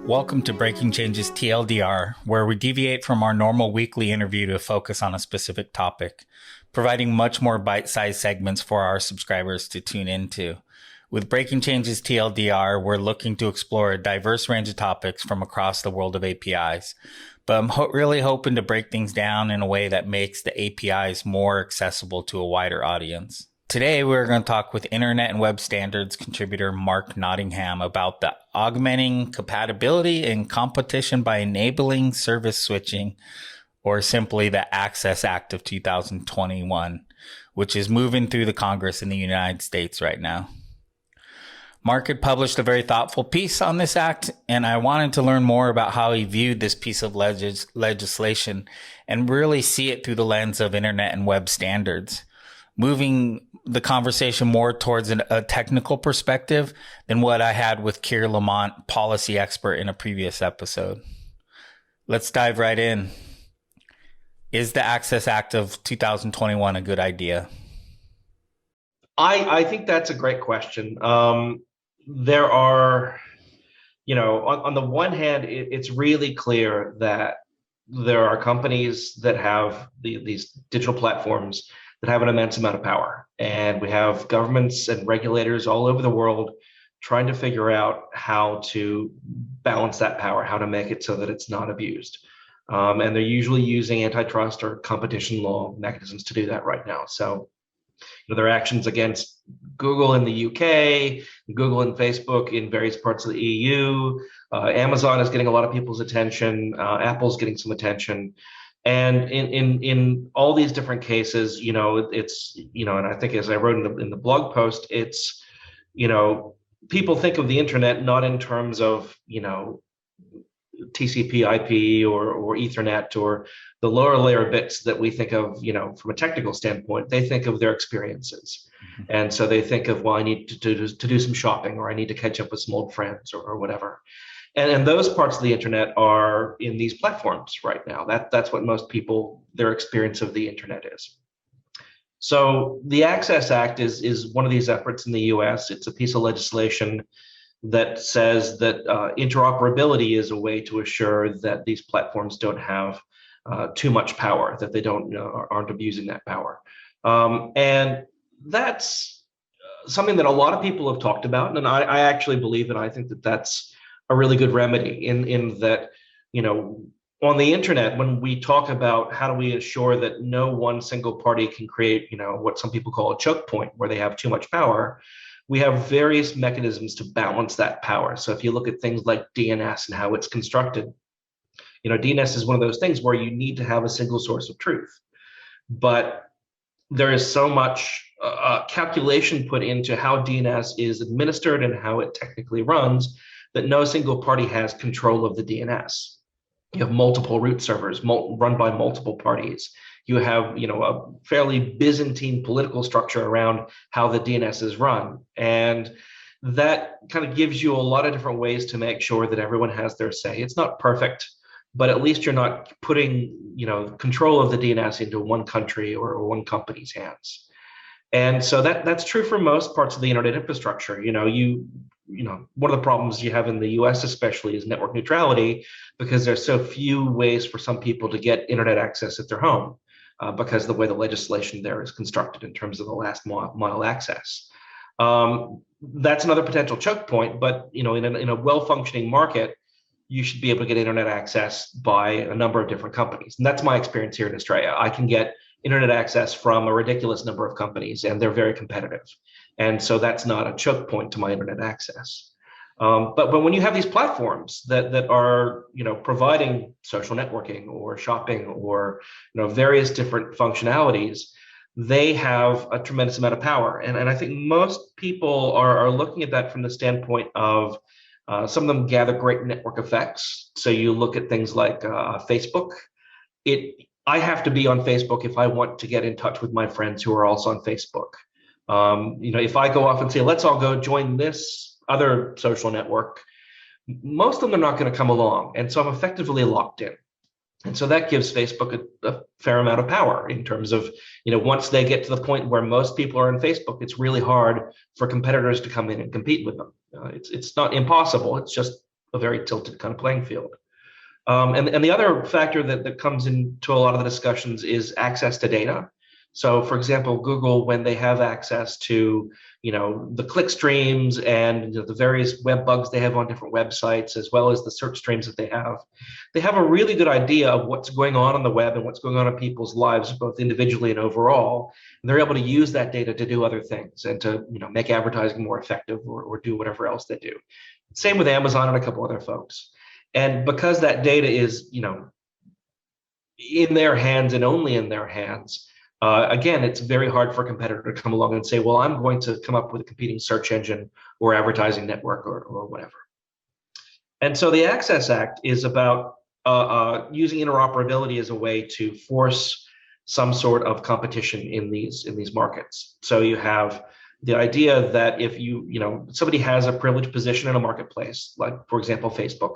Welcome to Breaking Changes TLDR, where we deviate from our normal weekly interview to focus on a specific topic, providing much more bite-sized segments for our subscribers to tune into. With Breaking Changes TLDR, we're looking to explore a diverse range of topics from across the world of APIs, but I'm really hoping to break things down in a way that makes the APIs more accessible to a wider audience. Today, we're going to talk with Internet and Web Standards contributor Mark Nottingham about the augmenting compatibility and competition by enabling service switching, or simply the Access Act of 2021, which is moving through the Congress in the United States right now. Mark had published a very thoughtful piece on this act, and I wanted to learn more about how he viewed this piece of legislation and really see it through the lens of Internet and Web Standards, moving the conversation more towards a technical perspective than what I had with Keir Lamont, policy expert, in a previous episode. Let's dive right in. Is the Access Act of 2021 a good idea? I think that's a great question. There are, on the one hand, it's really clear that there are companies that have these digital platforms that have an immense amount of power. And we have governments and regulators all over the world trying to figure out how to balance that power, how to make it so that it's not abused. And they're usually using antitrust or competition law mechanisms to do that right now. So, there are actions against Google in the UK, Google and Facebook in various parts of the EU. Amazon is getting a lot of people's attention. Apple's getting some attention. And in all these different cases, it's, and I think as I wrote in the blog post, it's, people think of the internet not in terms of, TCP IP or Ethernet or the lower layer bits that we think of, from a technical standpoint. They think of their experiences. Mm-hmm. And so they think of, well, I need to do some shopping, or I need to catch up with some old friends or whatever. And those parts of the internet are in these platforms right now. That's what most people, their experience of the internet is. So the Access Act is one of these efforts in the US. It's a piece of legislation that says that interoperability is a way to assure that these platforms don't have too much power, that they aren't abusing that power. And that's something that a lot of people have talked about. And I actually believe, and I think that that's a really good remedy in that, on the internet, when we talk about how do we ensure that no one single party can create, what some people call a choke point where they have too much power, we have various mechanisms to balance that power. So if you look at things like DNS and how it's constructed, DNS is one of those things where you need to have a single source of truth. But there is so much calculation put into how DNS is administered and how it technically runs that no single party has control of the DNS. You have multiple root servers run by multiple parties. You have, a fairly Byzantine political structure around how the DNS is run. And that kind of gives you a lot of different ways to make sure that everyone has their say. It's not perfect, but at least you're not putting, control of the DNS into one country or one company's hands. And so that's true for most parts of the internet infrastructure. One of the problems you have in the US especially is network neutrality, because there's so few ways for some people to get internet access at their home because of the way the legislation there is constructed in terms of the last mile access. That's another potential choke point, but in a well-functioning market, you should be able to get internet access by a number of different companies. And that's my experience here in Australia. I can get internet access from a ridiculous number of companies, and they're very competitive. And so that's not a choke point to my internet access. But when you have these platforms that are providing social networking or shopping or various different functionalities, they have a tremendous amount of power. And I think most people are looking at that from the standpoint of some of them gather great network effects. So you look at things like Facebook. I have to be on Facebook if I want to get in touch with my friends who are also on Facebook. If I go off and say, let's all go join this other social network, most of them are not going to come along. And so I'm effectively locked in. And so that gives Facebook a fair amount of power in terms of, once they get to the point where most people are on Facebook, it's really hard for competitors to come in and compete with them. It's not impossible. It's just a very tilted kind of playing field. And the other factor that comes into a lot of the discussions is access to data. So, for example, Google, when they have access to, the click streams and the various web bugs they have on different websites, as well as the search streams that they have a really good idea of what's going on the web and what's going on in people's lives, both individually and overall. And they're able to use that data to do other things and to, make advertising more effective or do whatever else they do. Same with Amazon and a couple other folks. And because that data is, in their hands and only in their hands, again, it's very hard for a competitor to come along and say, well, I'm going to come up with a competing search engine or advertising network or whatever. And so the Access Act is about using interoperability as a way to force some sort of competition in these markets. So you have the idea that if somebody has a privileged position in a marketplace, like, for example, Facebook,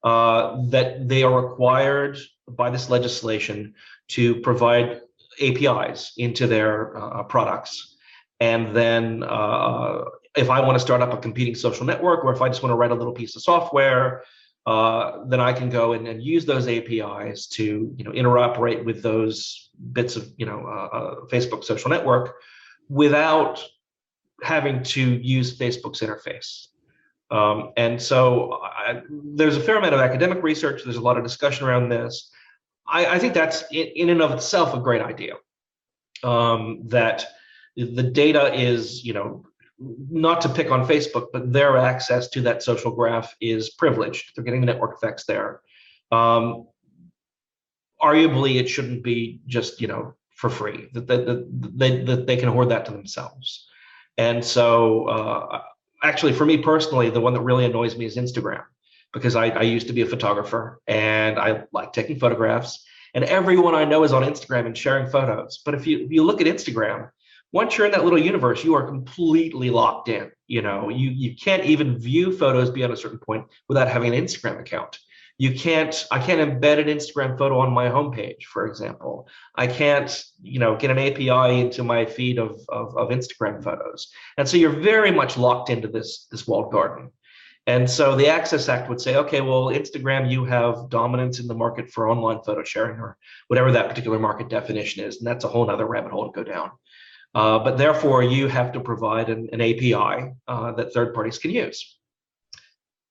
that they are required by this legislation to provide APIs into their products. And then if I want to start up a competing social network, or if I just want to write a little piece of software, then I can go and use those APIs to interoperate with those bits of Facebook social network without having to use Facebook's interface. And so there's a fair amount of academic research. There's a lot of discussion around this. I think that's in and of itself a great idea. That the data is, not to pick on Facebook, but their access to that social graph is privileged. They're getting the network effects there. Arguably, it shouldn't be just, for free, that they can hoard that to themselves. And so actually, for me personally, the one that really annoys me is Instagram, because I used to be a photographer and I like taking photographs, and everyone I know is on Instagram and sharing photos. But if you look at Instagram, once you're in that little universe, you are completely locked in. You can't even view photos beyond a certain point without having an Instagram account. I can't embed an Instagram photo on my homepage, for example. I can't, get an API into my feed of Instagram photos. And so you're very much locked into this walled garden. And so the Access Act would say, okay, well, Instagram, you have dominance in the market for online photo sharing, or whatever that particular market definition is. And that's a whole other rabbit hole to go down. But therefore, you have to provide an API that third parties can use.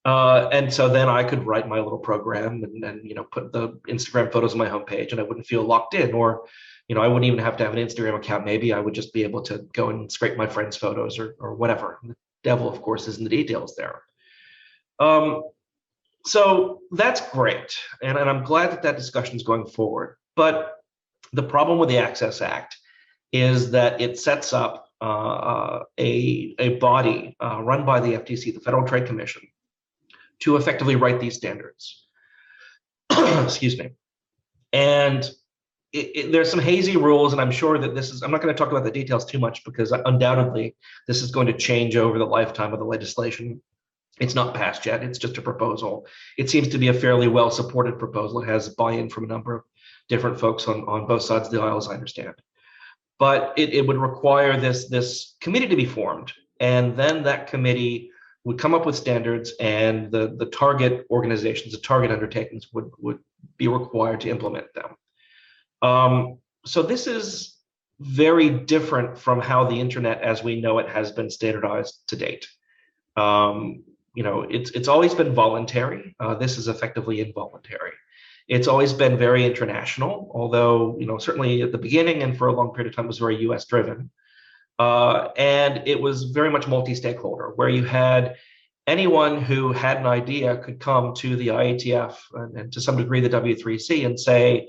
And so then I could write my little program and put the Instagram photos on my homepage, and I wouldn't feel locked in, or I wouldn't even have to have an Instagram account. Maybe I would just be able to go and scrape my friends' photos or whatever. The devil, of course, is in the details there. So that's great, and I'm glad that discussion is going forward. But the problem with the Access Act is that it sets up a body run by the FTC, the Federal Trade Commission, to effectively write these standards. Excuse me. And there's some hazy rules, and I'm sure that I'm not going to talk about the details too much, because undoubtedly this is going to change over the lifetime of the legislation. It's not passed yet. It's just a proposal. It seems to be a fairly well-supported proposal. It has buy-in from a number of different folks on both sides of the aisle, as I understand. But it would require this committee to be formed, and then that committee would come up with standards, and the target organizations, the target undertakings would be required to implement them. So this is very different from how the internet as we know it has been standardized to date. It's always been voluntary. This is effectively involuntary. It's always been very international, although certainly at the beginning and for a long period of time was very US driven. And it was very much multi-stakeholder, where you had anyone who had an idea could come to the IETF and to some degree the W3C and say,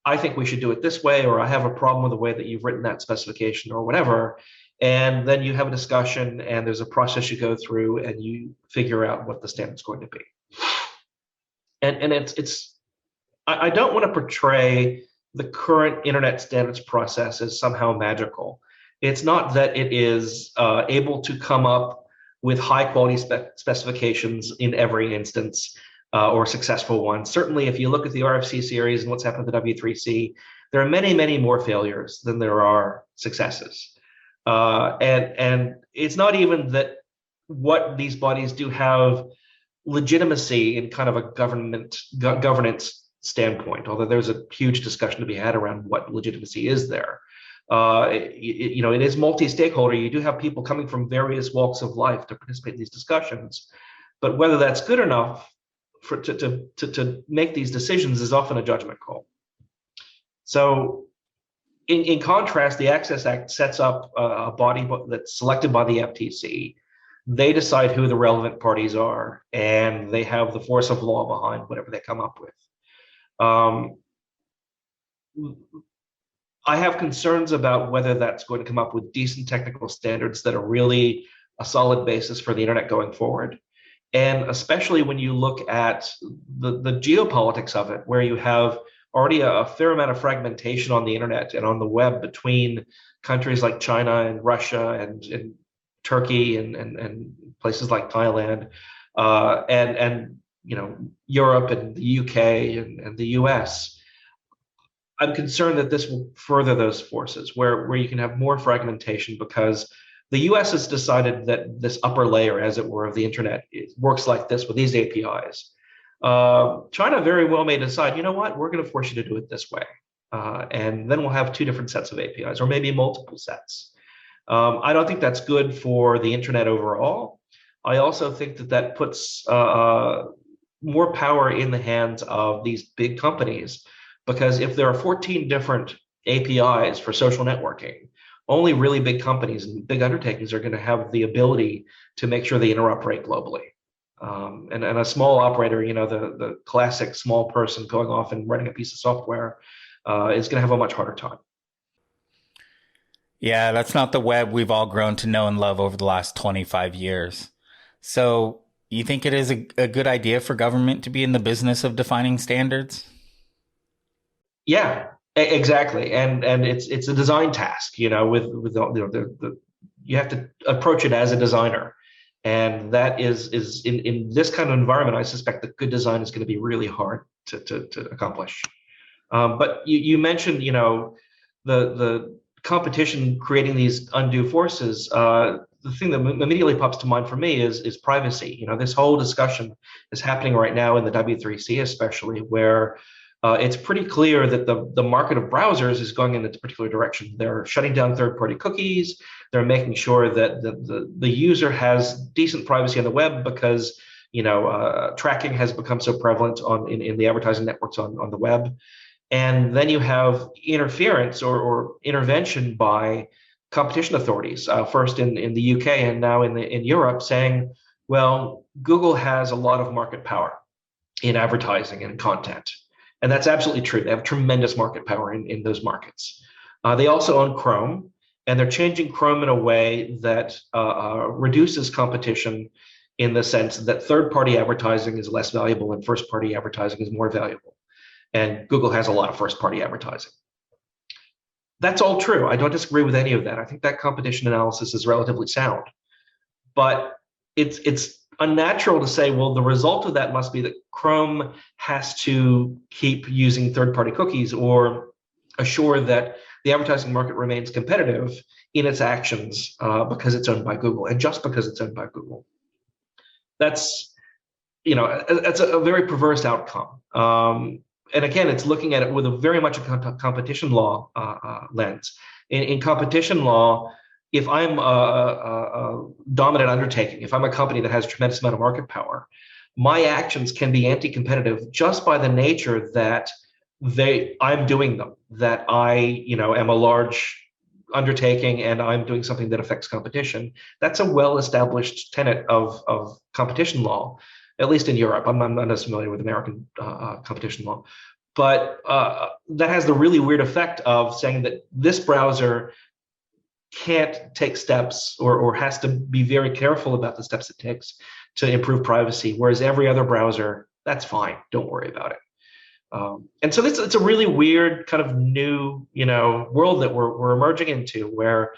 I think we should do it this way, or I have a problem with the way that you've written that specification, or whatever. And then you have a discussion, and there's a process you go through, and you figure out what the standard's going to be. And I don't want to portray the current internet standards process as somehow magical. It's not that it is able to come up with high quality specifications in every instance. or successful ones. Certainly, if you look at the RFC series and what's happened to the W3C, there are many, many more failures than there are successes. And it's not even that what these bodies do have legitimacy in kind of a governance standpoint, although there's a huge discussion to be had around what legitimacy is there. It is multi-stakeholder. You do have people coming from various walks of life to participate in these discussions, but whether that's good enough to make these decisions is often a judgment call. So in contrast, the Access Act sets up a body that's selected by the FTC. They decide who the relevant parties are, and they have the force of law behind whatever they come up with. I have concerns about whether that's going to come up with decent technical standards that are really a solid basis for the internet going forward. And especially when you look at the geopolitics of it, where you have already a fair amount of fragmentation on the internet and on the web between countries like China and Russia and Turkey and places like Thailand, and Europe and the UK and the US. I'm concerned that this will further those forces, where you can have more fragmentation, because the US has decided that this upper layer, as it were, of the internet works like this with these APIs. China very well may decide, you know what, we're going to force you to do it this way. And then we'll have two different sets of APIs, or maybe multiple sets. I don't think that's good for the internet overall. I also think that puts more power in the hands of these big companies, because if there are 14 different APIs for social networking, only really big companies and big undertakings are going to have the ability to make sure they interoperate globally. And a small operator, the classic small person going off and running a piece of software is going to have a much harder time. Yeah, that's not the web we've all grown to know and love over the last 25 years. So you think it is a good idea for government to be in the business of defining standards? Yeah, exactly. And it's a design task, you have to approach it as a designer. And that is in this kind of environment, I suspect that good design is going to be really hard to accomplish. But you mentioned, the competition creating these undue forces. The thing that immediately pops to mind for me is privacy. This whole discussion is happening right now in the W3C, especially, where it's pretty clear that the market of browsers is going in a particular direction. They're shutting down third-party cookies. They're making sure that the user has decent privacy on the web, because tracking has become so prevalent in the advertising networks on the web. And then you have interference or intervention by competition authorities, first in the UK and now in Europe, saying, well, Google has a lot of market power in advertising and content. And that's absolutely true. They have tremendous market power in those markets. They also own Chrome, and they're changing Chrome in a way that reduces competition, in the sense that third-party advertising is less valuable and first-party advertising is more valuable. And Google has a lot of first-party advertising. That's all true. I don't disagree with any of that. I think that competition analysis is relatively sound. But it's unnatural to say, well, the result of that must be that Chrome has to keep using third-party cookies or assure that the advertising market remains competitive in its actions because it's owned by Google, and just because it's owned by Google. That's a very perverse outcome. And again, it's looking at it with a very much a competition law lens. In competition law, if I'm a dominant undertaking, if I'm a company that has a tremendous amount of market power, my actions can be anti-competitive just by the nature that I'm doing them, that I am a large undertaking and I'm doing something that affects competition. That's a well-established tenet of competition law, at least in Europe. I'm not as familiar with American competition law. But that has the really weird effect of saying that this browser can't take steps or has to be very careful about the steps it takes to improve privacy, whereas every other browser, that's fine, don't worry about it. And so it's a really weird kind of new world that we're emerging into, where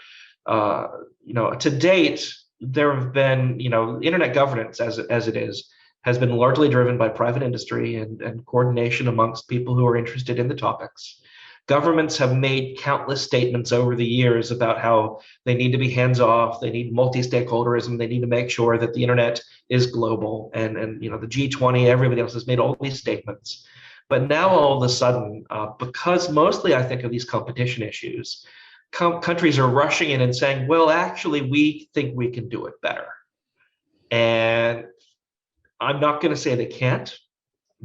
to date there have been internet governance as it is has been largely driven by private industry and coordination amongst people who are interested in the topics. Governments have made countless statements over the years about how they need to be hands-off, they need multi-stakeholderism, they need to make sure that the internet is global, and the G20, everybody else has made all these statements. But now all of a sudden, because mostly I think of these competition issues, countries are rushing in and saying, well, actually, we think we can do it better. And I'm not going to say they can't,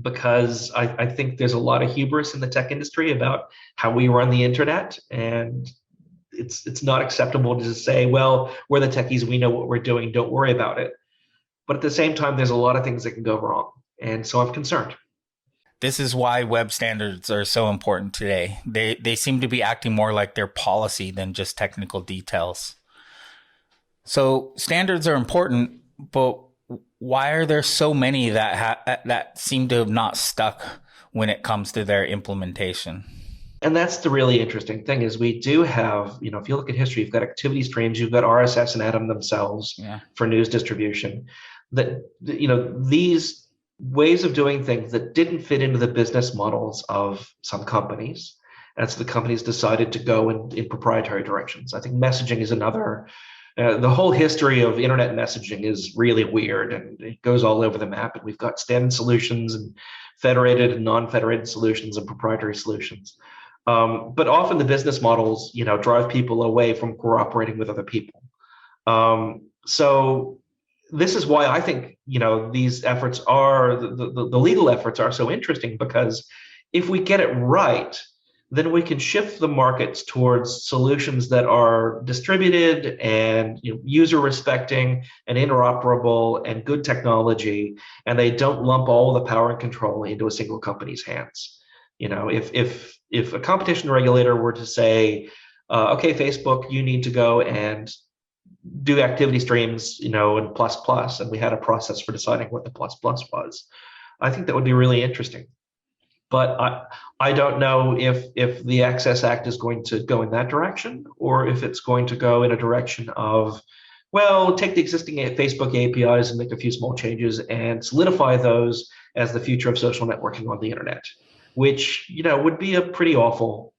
because I think there's a lot of hubris in the tech industry about how we run the internet, and it's not acceptable to just say, well, we're the techies, we know what we're doing, don't worry about it. But at the same time, there's a lot of things that can go wrong, and so I'm concerned. This is why web standards are so important today. They seem to be acting more like their policy than just technical details. So standards are important, but why are there so many that seem to have not stuck when it comes to their implementation? And that's the really interesting thing is we do have, if you look at history, you've got activity streams, you've got RSS and Atom themselves for news distribution. That, these ways of doing things that didn't fit into the business models of some companies. And so the companies decided to go in proprietary directions. I think messaging is another. The whole history of internet messaging is really weird, and it goes all over the map. And we've got standard solutions and federated and non-federated solutions and proprietary solutions. But often the business models, drive people away from cooperating with other people. So this is why I think, these efforts are, the legal efforts are so interesting, because if we get it right, then we can shift the markets towards solutions that are distributed and user respecting and interoperable and good technology, and they don't lump all the power and control into a single company's hands. If a competition regulator were to say, okay, Facebook, you need to go and do activity streams, in plus, and we had a process for deciding what the plus was, I think that would be really interesting. But I don't know if the Access Act is going to go in that direction, or if it's going to go in a direction of, well, take the existing Facebook APIs and make a few small changes and solidify those as the future of social networking on the internet, which would be a pretty awful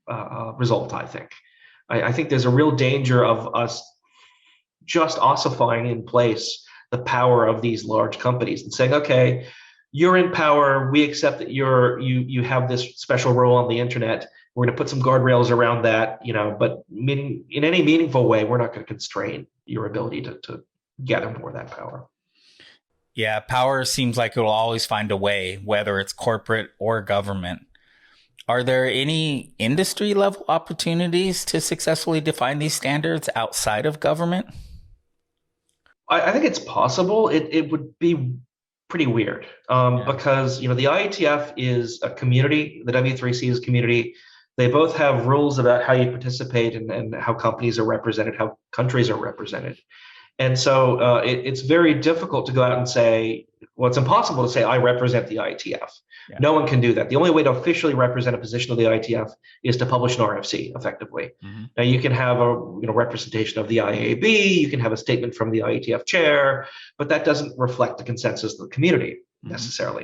result, I think. I think there's a real danger of us just ossifying in place the power of these large companies and saying, okay, you're in power, we accept that you have this special role on the internet, we're going to put some guardrails around that, but in any meaningful way, we're not going to constrain your ability to gather more of that power. Yeah, power seems like it will always find a way, whether it's corporate or government. Are there any industry level opportunities to successfully define these standards outside of government? I think it's possible. It would be pretty weird because the IETF is a community, the W3C is a community. They both have rules about how you participate and how companies are represented, how countries are represented. And so it's very difficult to go out and say, well, it's impossible to say, I represent the IETF. Yeah. No one can do that. The only way to officially represent a position of the IETF is to publish an RFC effectively. Mm-hmm. Now you can have a representation of the IAB, you can have a statement from the IETF chair, but that doesn't reflect the consensus of the community necessarily.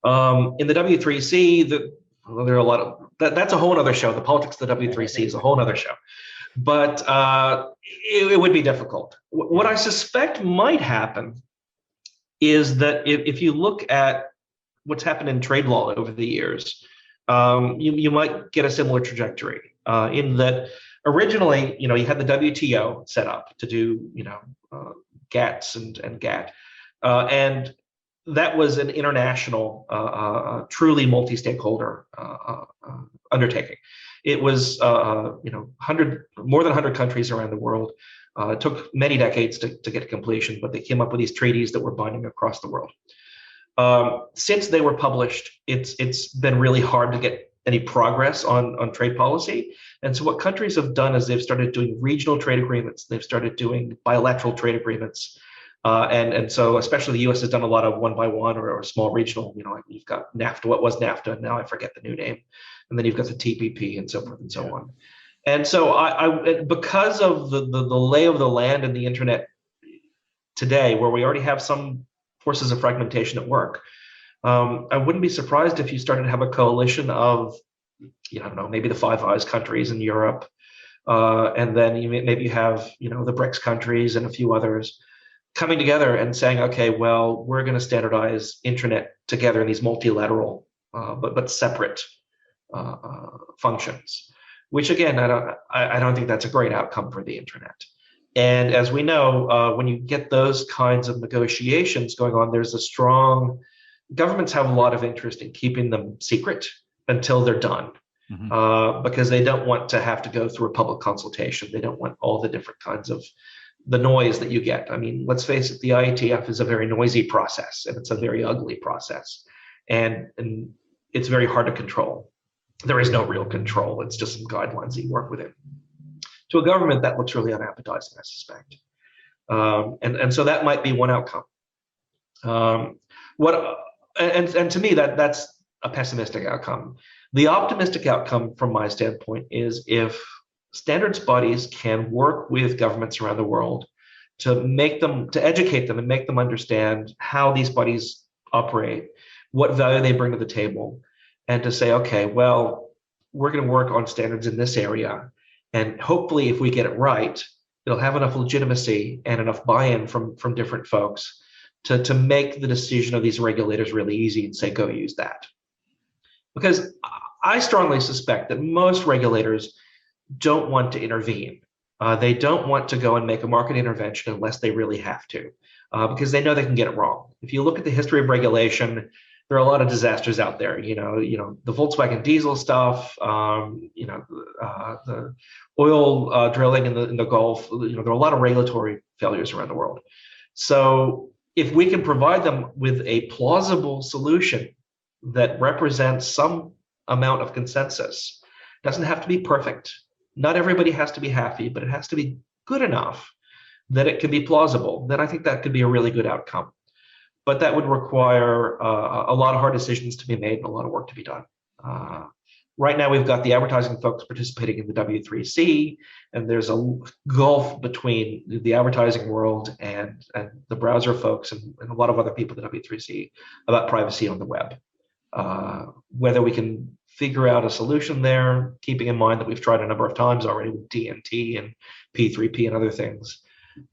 In the W3C, there are a lot of, that's a whole other show. The politics of the W3C is a whole other show. But it would be difficult. What I suspect might happen is that if you look at what's happened in trade law over the years, you might get a similar trajectory in that originally, you had the WTO set up to do, GATS and GATT. And that was an international, truly multi-stakeholder undertaking. It was, more than 100 countries around the world. It took many decades to get to completion, but they came up with these treaties that were binding across the world. Since they were published, it's been really hard to get any progress on trade policy. And so what countries have done is they've started doing regional trade agreements. They've started doing bilateral trade agreements. And so especially the US has done a lot of one by one or small regional, you've got NAFTA, what was NAFTA, now I forget the new name. And then you've got the TPP and so forth and so on. And so I because of the lay of the land in the internet today, where we already have some forces of fragmentation at work. I wouldn't be surprised if you started to have a coalition of, I don't know, maybe the Five Eyes countries in Europe, and then maybe you have, the BRICS countries and a few others coming together and saying, okay, well, we're going to standardize intranet together in these multilateral, but separate functions. Which again, I don't think that's a great outcome for the internet. And as we know, when you get those kinds of negotiations going on, there's a strong, governments have a lot of interest in keeping them secret until they're done, because they don't want to have to go through a public consultation. They don't want all the different kinds of the noise that you get. I mean, let's face it, the IETF is a very noisy process, and it's a very ugly process, and it's very hard to control. There is no real control. It's just some guidelines that you work within. To a government, that looks really unappetizing, I suspect. And so that might be one outcome. And to me, that's a pessimistic outcome. The optimistic outcome from my standpoint is if standards bodies can work with governments around the world to educate them and make them understand how these bodies operate, what value they bring to the table, and to say, okay, well, we're going to work on standards in this area. And hopefully, if we get it right, it'll have enough legitimacy and enough buy-in from different folks to make the decision of these regulators really easy and say, go use that. Because I strongly suspect that most regulators don't want to intervene. They don't want to go and make a market intervention unless they really have to, because they know they can get it wrong. If you look at the history of regulation, there are a lot of disasters out there. The Volkswagen diesel stuff, the oil drilling in the Gulf. There are a lot of regulatory failures around the world. So if we can provide them with a plausible solution that represents some amount of consensus, doesn't have to be perfect. Not everybody has to be happy, but it has to be good enough that it can be plausible. Then I think that could be a really good outcome. But that would require a lot of hard decisions to be made and a lot of work to be done. Right now, we've got the advertising folks participating in the W3C, and there's a gulf between the advertising world and the browser folks and a lot of other people at the W3C about privacy on the web. Whether we can figure out a solution there, keeping in mind that we've tried a number of times already with DNT and P3P and other things,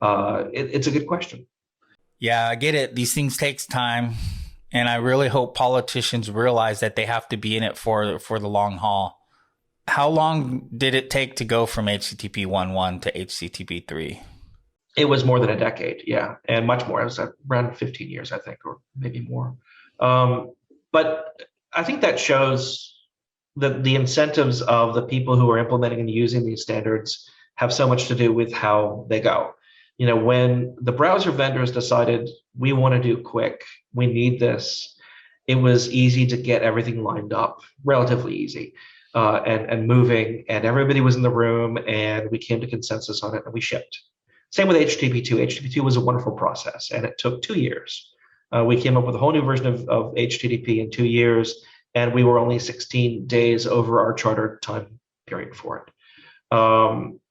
it's a good question. Yeah, I get it. These things takes time. And I really hope politicians realize that they have to be in it for the long haul. How long did it take to go from HTTP 1.1 to HTTP 3? It was more than a decade, yeah, and much more. It was around 15 years, I think, or maybe more. But I think that shows that the incentives of the people who are implementing and using these standards have so much to do with how they go. When the browser vendors decided we want to do quick, we need this, it was easy to get everything lined up, relatively easy, and moving, and everybody was in the room, and we came to consensus on it, and we shipped. Same with HTTP2. HTTP2 was a wonderful process, and it took 2 years. We came up with a whole new version of HTTP in 2 years, and we were only 16 days over our chartered time period for it.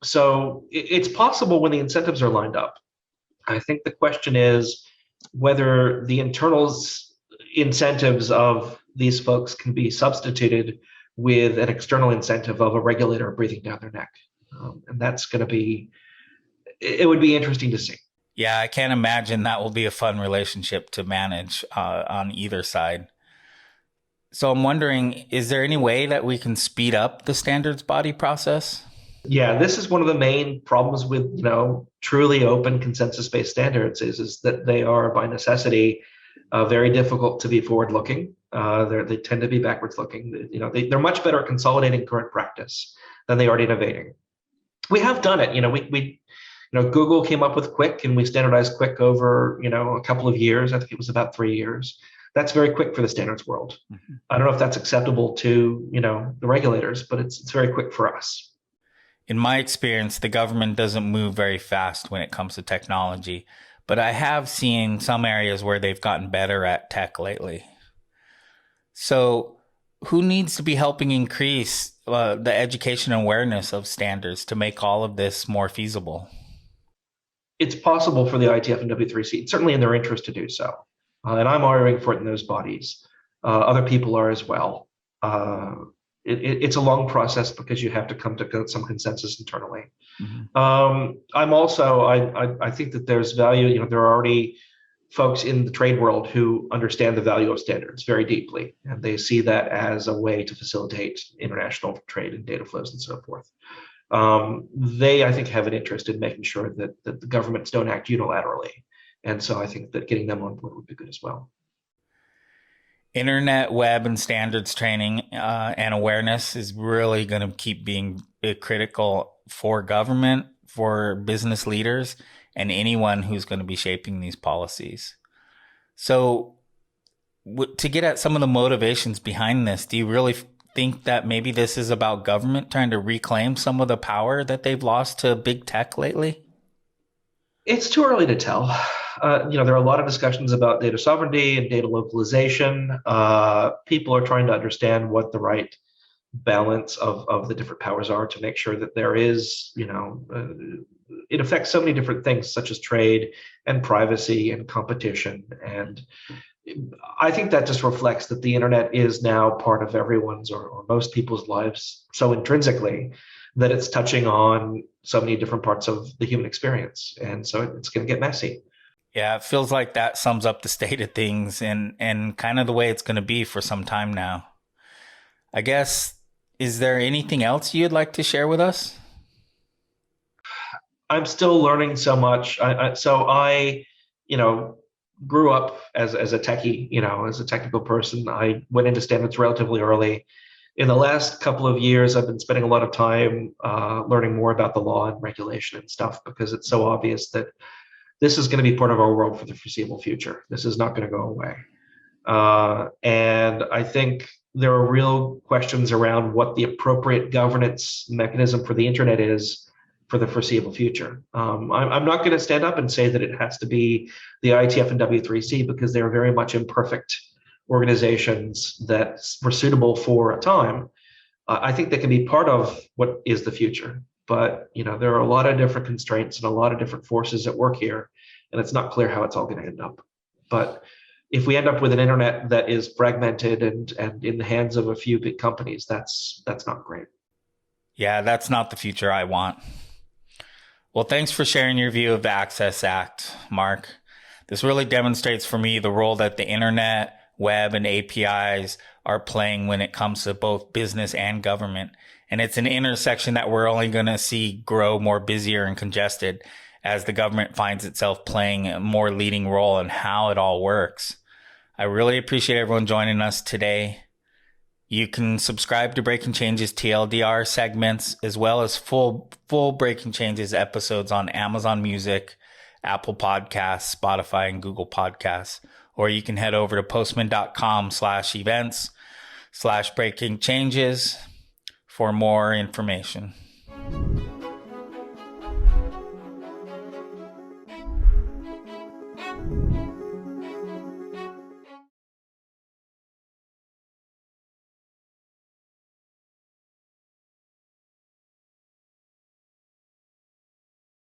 So it's possible when the incentives are lined up. I think the question is whether the internal incentives of these folks can be substituted with an external incentive of a regulator breathing down their neck. And that's going to be, it would be interesting to see. Yeah, I can't imagine that will be a fun relationship to manage on either side. So I'm wondering, is there any way that we can speed up the standards body process? Yeah, this is one of the main problems with, truly open consensus-based standards is that they are by necessity very difficult to be forward-looking. They tend to be backwards-looking. They're much better at consolidating current practice than they are at innovating. We have done it. Google came up with Quick, and we standardized Quick over, a couple of years. I think it was about 3 years. That's very quick for the standards world. Mm-hmm. I don't know if that's acceptable to, the regulators, but it's very quick for us. In my experience, the government doesn't move very fast when it comes to technology, but I have seen some areas where they've gotten better at tech lately. So who needs to be helping increase the education and awareness of standards to make all of this more feasible? It's possible for the IETF and W3C. It's certainly in their interest to do so. and I'm arguing for it in those bodies. Other people are as well. It's a long process because you have to come to some consensus internally. I'm also, I think that there's value, there are already folks in the trade world who understand the value of standards very deeply, and they see that as a way to facilitate international trade and data flows and so forth. They, I think, have an interest in making sure that the governments don't act unilaterally. And so I think that getting them on board would be good as well. Internet, web, and standards training and awareness is really going to keep being critical for government, for business leaders, and anyone who's going to be shaping these policies. So to get at some of the motivations behind this, do you really think that maybe this is about government trying to reclaim some of the power that they've lost to big tech lately? It's too early to tell. There are a lot of discussions about data sovereignty and data localization. People are trying to understand what the right balance of the different powers are to make sure that there is, it affects so many different things such as trade and privacy and competition. And I think that just reflects that the internet is now part of everyone's or most people's lives so intrinsically that it's touching on so many different parts of the human experience. And so it's going to get messy. Yeah, it feels like that sums up the state of things and kind of the way it's going to be for some time now. I guess, is there anything else you'd like to share with us? I'm still learning so much. I grew up as a techie, as a technical person. I went into standards relatively early. In the last couple of years, I've been spending a lot of time learning more about the law and regulation and stuff because it's so obvious that this is going to be part of our world for the foreseeable future. This is not going to go away. And I think there are real questions around what the appropriate governance mechanism for the internet is for the foreseeable future. I'm not going to stand up and say that it has to be the IETF and W3C because they're very much imperfect organizations that were suitable for a time. I think they can be part of what is the future. But there are a lot of different constraints and a lot of different forces at work here, and it's not clear how it's all going to end up. But if we end up with an internet that is fragmented and in the hands of a few big companies, that's not great. Yeah, that's not the future I want. Well, thanks for sharing your view of the Access Act, Mark. This really demonstrates for me the role that the internet, web, and APIs are playing when it comes to both business and government. And it's an intersection that we're only going to see grow more busier and congested as the government finds itself playing a more leading role in how it all works. I really appreciate everyone joining us today. You can subscribe to Breaking Changes TLDR segments as well as full Breaking Changes episodes on Amazon Music, Apple Podcasts, Spotify, and Google Podcasts. Or you can head over to postman.com/events/breaking changes for more information.